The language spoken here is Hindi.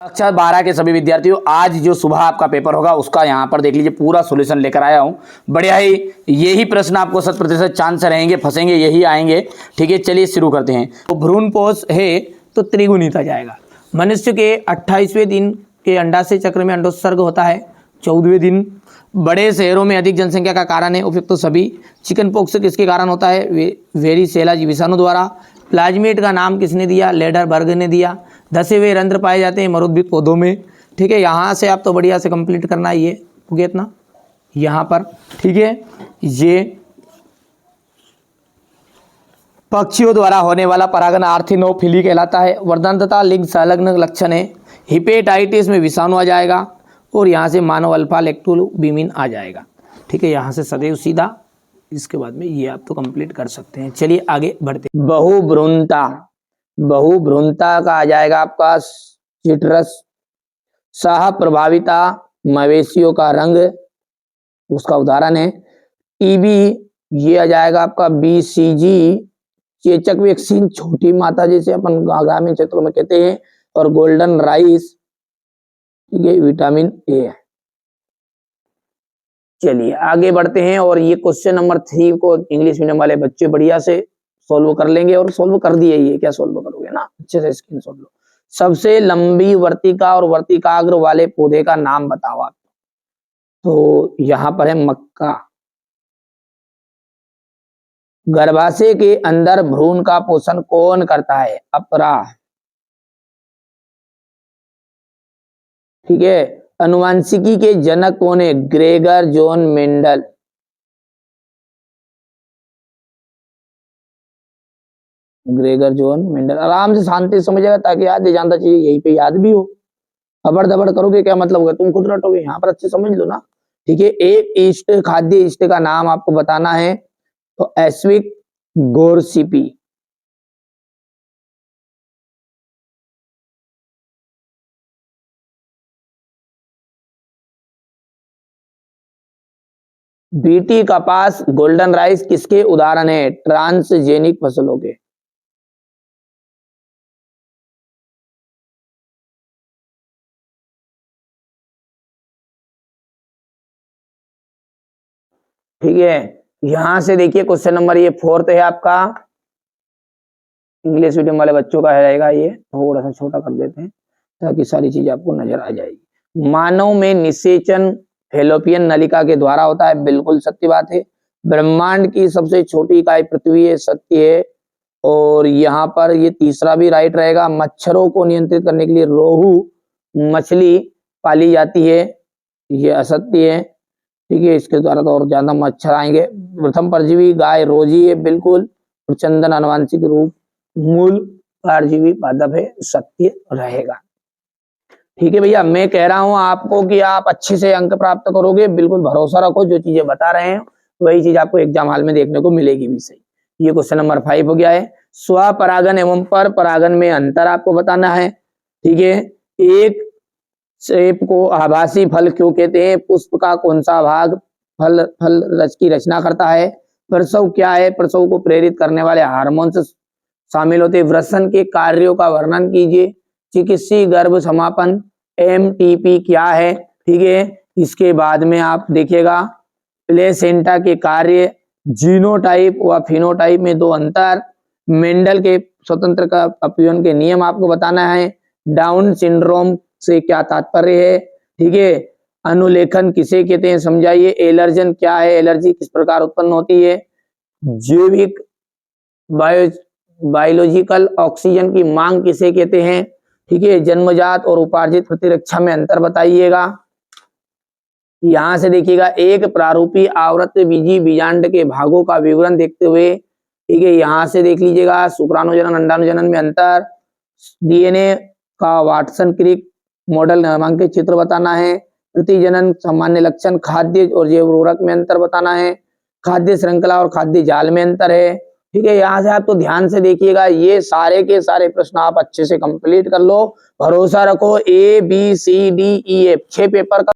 कक्षा 12 के सभी विद्यार्थियों, आज जो सुबह आपका पेपर होगा उसका यहाँ पर देख लीजिए पूरा सॉल्यूशन लेकर आया हूँ। बढ़िया ही यही प्रश्न आपको 100% चांस रहेंगे, फंसेंगे यही आएंगे। ठीक है, चलिए शुरू करते हैं। तो भ्रूणपोष है तो त्रिगुणित आ जाएगा। मनुष्य के 28वें दिन के अंडाशय चक्र में अंडोत्सर्ग होता है। 14वें दिन बड़े शहरों में अधिक जनसंख्या का कारण है उपयुक्त तो सभी। चिकन पॉक्स किसके कारण होता है? वेरिसेला विषाणु द्वारा। प्लाज्मेट का नाम किसने दिया? लेडरबर्ग ने दिया। धसे हुए रंध्र पाए जाते हैं मरुद्भिद पौधों में। ठीक है, यहाँ से आप तो बढ़िया से कंप्लीट करना है। ये हो गया इतना यहाँ पर। ठीक है, ये पक्षियों द्वारा होने वाला परागण आर्थिनोफिली कहलाता है। वर्धन तथा लिंग संलग्न लक्षण है। हिपेटाइटिस में विषाणु आ जाएगा और यहाँ से मानव अल्फा लैक्टोबिमिन आ जाएगा। ठीक है, यहाँ से सदैव सीधा। इसके बाद में ये आप तो कंप्लीट कर सकते हैं। चलिए आगे बढ़ते हैं। बहुभ्रूणता, बहुभ्रूणता का आ जाएगा आपका सिट्रस। सह प्रभाविता मवेशियों का रंग, उसका उदाहरण है। टीबी ये आ जाएगा आपका बीसीजी। चेचक वैक्सीन छोटी माता जैसे अपन ग्रामीण क्षेत्रों में कहते हैं। और गोल्डन राइस ये विटामिन ए है। चलिए आगे बढ़ते हैं और ये क्वेश्चन नंबर 3 को इंग्लिश मीडियम वाले बच्चे बढ़िया से सोल्व कर लेंगे और सोल्व कर दिए। ये क्या सोल्व करोगे ना, अच्छे से स्क्रीन शॉट लो। सबसे लंबी वर्तिका और वर्तिकाग्र वाले पौधे का नाम बताओ आप। तो यहां पर है मक्का। गर्भाशय के अंदर भ्रूण का पोषण कौन करता है? अपरा। ठीक है, अनुवांशिकी के जनक कौन है? Gregor John Mendel. Gregor John Mendel. आराम से शांति समझेगा ताकि याद ही जानता चाहिए, यहीं पे याद भी हो। अबड़ दबड़ करोगे क्या मतलब होगा, तुम खुद रटोगे। यहाँ पर अच्छे समझ लो ना। ठीक है, एक ईस्ट खाद्य ईस्ट का नाम आपको बताना है। तो एस्विक गोरसिपी। बीटी कपास गोल्डन राइस किसके उदाहरण है? ट्रांसजेनिक फसलों के। ठीक है, यहां से देखिए क्वेश्चन नंबर ये 4 है आपका। इंग्लिश मीडियम वाले बच्चों का रहेगा। ये थोड़ा सा छोटा कर देते हैं ताकि सारी चीजें आपको नजर आ जाएगी। मानव में निषेचन फैलोपियन नलिका के द्वारा होता है, बिल्कुल सत्य बात है। ब्रह्मांड की सबसे छोटी इकाई पृथ्वी है, सत्य है। और यहाँ पर ये तीसरा भी राइट रहेगा। मच्छरों को नियंत्रित करने के लिए रोहू मछली पाली जाती है, ये असत्य है। ठीक है, इसके द्वारा तो और ज्यादा मच्छर आएंगे। प्रथम परजीवी गाय रोजी है, बिल्कुल। और चंदन आनुवांशिक रूप मूल परजीवी पादप है, सत्य रहेगा। ठीक है भैया, मैं कह रहा हूं आपको कि आप अच्छे से अंक प्राप्त करोगे, बिल्कुल भरोसा रखो। जो चीजें बता रहे हैं वही चीज आपको एग्जाम हॉल में देखने को मिलेगी भी सही। ये क्वेश्चन नंबर 5 हो गया है। स्वपरागन एवं पर परागन में अंतर आपको बताना है। ठीक है, एक सेब को आभासी फल क्यों कहते हैं? पुष्प का कौन सा भाग फल रस की रचना करता है? प्रसव क्या है? प्रसव को प्रेरित करने वाले हार्मोन्स शामिल होते हैं। वृषण के कार्यों का वर्णन कीजिए। चिकित्सीय गर्भ समापन एमटीपी क्या है? ठीक है, इसके बाद में आप देखिएगा प्लेसेंटा के कार्य, जीनोटाइप व फिनोटाइप में 2 अंतर, मेंडल के स्वतंत्र का अपीयन के नियम आपको बताना है। डाउन सिंड्रोम से क्या तात्पर्य है? ठीक है, अनुलेखन किसे कहते हैं समझाइए। एलर्जन क्या है? एलर्जी किस प्रकार उत्पन्न होती है? जैविक बायोलॉजिकल ऑक्सीजन की मांग किसे कहते हैं? ठीक है, जन्मजात और उपार्जित प्रतिरक्षा में अंतर बताइएगा। यहां से देखिएगा एक प्रारूपी आवृत बीजी बीजांड के भागों का विवरण देखते हुए। ठीक है, यहां से देख लीजिएगा शुक्राणुजनन अंडाणुजनन में अंतर, डीएनए का वाटसन क्रिक मॉडल नामांकित चित्र बताना है। प्रतिजनन सामान्य लक्षण, खाद्य और जैव उर्वरक में अंतर बताना है। खाद्य श्रृंखला और खाद्य जाल में अंतर है। ठीक है, यहाँ से आप तो ध्यान से देखिएगा, ये सारे के सारे प्रश्न आप अच्छे से कंप्लीट कर लो। भरोसा रखो, A B C D E F 6 paper का